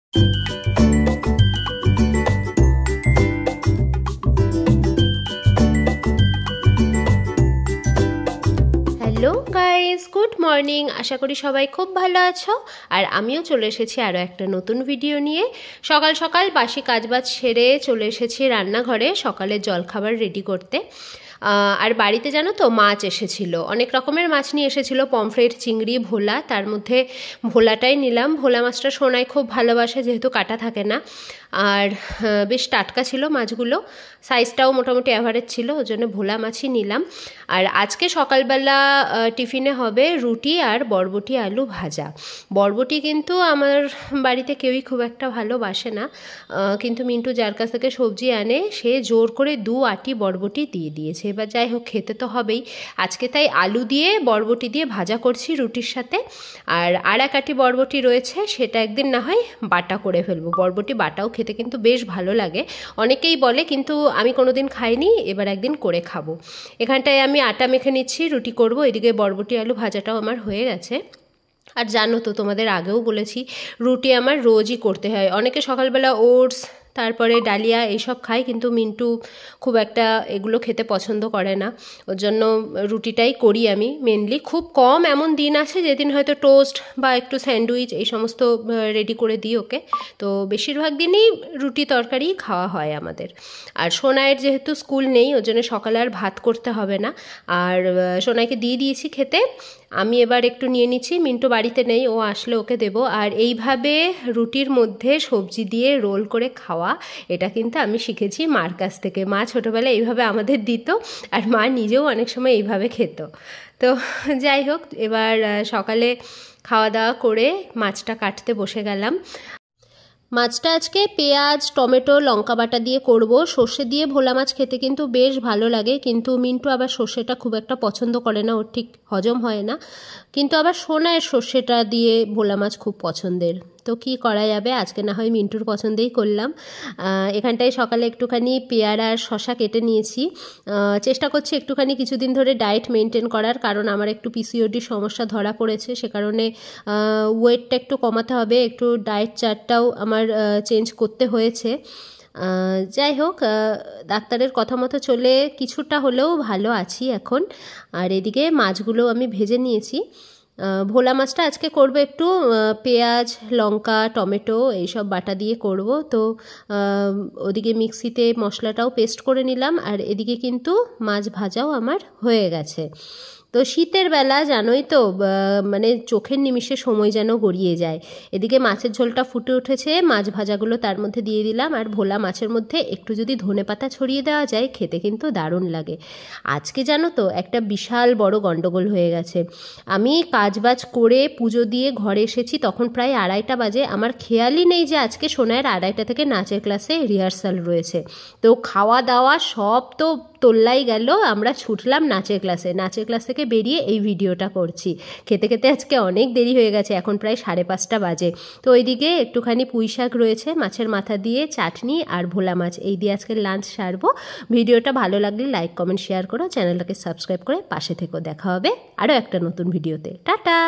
Hello guys, good morning. আশা করি সবাই খুব ভালো আছো। আর আমিও চলে এসেছি আরও একটা নতুন ভিডিও নিয়ে। সকাল সকাল বাসি কাজবাজ সেরে চলে এসেছি রান্নাঘরে সকালের জলখাবার রেডি করতে। আর বাড়িতে জানো তো মাছ এসেছিল, অনেক রকমের মাছ নিয়ে এসেছিল, পমফ্রেট, চিংড়ি, ভোলা। তার মধ্যে ভোলাটাই নিলাম। ভোলা মাছটা সোনাই খুব ভালোবাসে, যেহেতু কাটা থাকে না। আর বেশ টাটকা ছিল মাছগুলো, সাইজটাও মোটামুটি অ্যাভারেজ ছিল, ওই জন্য ভোলা মাছই নিলাম। আর আজকে সকালবেলা টিফিনে হবে রুটি আর বরবটি আলু ভাজা। বরবটি কিন্তু আমার বাড়িতে কেউই খুব একটা ভালোবাসে না, কিন্তু মিন্টু যার কাছ থেকে সবজি আনে সে জোর করে 2 আটি বরবটি দিয়ে দিয়েছে। এবার যাই হোক, খেতে তো হবেই। আজকে তাই আলু দিয়ে বরবটি দিয়ে ভাজা করছি রুটির সাথে। আর 1 আটি বরবটি রয়েছে, সেটা একদিন না হয় বাটা করে ফেলবো। বরবটি বাটাও খেতে কিন্তু বেশ ভালো লাগে, অনেকেই বলে, কিন্তু আমি কোনোদিন খাইনি, এবার একদিন করে খাবো। এখানটায় আমি আটা মেখে নিচ্ছি, রুটি করব। এদিকে বরবটি আলু ভাজাটাও আমার হয়ে গেছে। আর জানো তো, তোমাদের আগেও বলেছি, রুটি আমার রোজই করতে হয়। অনেকে সকালবেলা ওটস, তারপরে ডালিয়া এইসব খায়, কিন্তু মিন্টু খুব একটা এগুলো খেতে পছন্দ করে না, ওর জন্য রুটিটাই করি আমি মেনলি। খুব কম এমন দিন আছে যেদিন হয়তো টোস্ট বা একটু স্যান্ডউইচ এই সমস্ত রেডি করে দিই ওকে। তো বেশিরভাগ দিনই রুটি তরকারি খাওয়া হয় আমাদের। আর সোনাইয়ের যেহেতু স্কুল নেই, ওর জন্য সকালে আর ভাত করতে হবে না। আর সোনাইকে দিয়ে দিয়েছি খেতে। আমি এবার একটু নিয়ে নিচ্ছি, মিন্টু বাড়িতে নেই, ও আসলে ওকে দেবো। আর এইভাবে রুটির মধ্যে সবজি দিয়ে রোল করে খাওয়া, এটা কিন্তু আমি শিখেছি মার কাছ থেকে। মা ছোটোবেলায় এইভাবে আমাদের দিত, আর মা নিজেও অনেক সময় এইভাবে খেত। তো যাই হোক, এবার সকালে খাওয়া দাওয়া করে মাছটা কাটতে বসে গেলাম। মাছটা আজকে পেঁয়াজ, টমেটো, লঙ্কা বাটা দিয়ে করব। সর্ষে দিয়ে ভোলা মাছ খেতে কিন্তু বেশ ভালো লাগে, কিন্তু মিন্টু আবার সর্ষেটা খুব একটা পছন্দ করে না, ওর ঠিক হজম হয় না। কিন্তু আবার সোনার সর্ষেটা দিয়ে ভোলা মাছ খুব পছন্দের। তো কি করা যাবে, আজকে না হয় মিন্টুর পছন্দেই করলাম। এখানটায় সকালে একটুখানি পেয়ারা আর শশা কেটে নিয়েছি। চেষ্টা করছি একটুখানি কিছুদিন ধরে ডায়েট মেনটেন করার, কারণ আমার একটু পিসিওডির সমস্যা ধরা পড়েছে, সে কারণে ওয়েটটা একটু কমাতে হবে, একটু ডায়েট চার্টটাও আমার চেঞ্জ করতে হয়েছে। যাই হোক, ডাক্তারের কথা মতো চলে কিছুটা হলেও ভালো আছি এখন। আর এদিকে মাছগুলো আমি ভেজে নিয়েছি। ভোলা মাছটা আজকে করব একটু পেঁয়াজ, লঙ্কা, টমেটো এইসব বাটা দিয়ে করব। তো ওদিকে মিক্সিতে মশলাটাও পেস্ট করে নিলাম, আর এদিকে কিন্তু মাছ ভাজাও আমার হয়ে গেছে। তো শীতের বেলা জানোই তো, মানে চোখের নিমিষে সময় যেন গড়িয়ে যায়। এদিকে মাছের ঝোলটা ফুটে উঠেছে, মাছ ভাজাগুলো তার মধ্যে দিয়ে দিলাম। আর ভোলা মাছের মধ্যে একটু যদি ধনেপাতা ছড়িয়ে দেওয়া যায়, খেতে কিন্তু দারুণ লাগে। আজকে জানো তো, একটা বিশাল বড় গন্ডগোল হয়ে গেছে। আমি কাজবাজ করে পুজো দিয়ে ঘরে এসেছি, তখন প্রায় 2:30 বাজে। আমার খেয়ালই নেই যে আজকে সোনাইয়ের 2:30 থেকে নাচের ক্লাসে রিহার্সাল রয়েছে। তো খাওয়া দাওয়া সব তো তোল্লাই গেল, আমরা ছুটলাম নাচের ক্লাসে। নাচের ক্লাস থেকে বেরিয়ে এই ভিডিওটা করছি। খেতে খেতে আজকে অনেক দেরি হয়ে গেছে, এখন প্রায় 5:30 বাজে। তো ওইদিকে একটুখানি পুঁই শাক রয়েছে, মাছের মাথা দিয়ে চাটনি আর ভোলা মাছ, এই দিয়ে আজকে লাঞ্চ সারবো। ভিডিওটা ভালো লাগলে লাইক, কমেন্ট, শেয়ার করো, চ্যানেলটাকে সাবস্ক্রাইব করে পাশে থেকো। দেখা হবে আরও একটা নতুন ভিডিওতে। টাটা।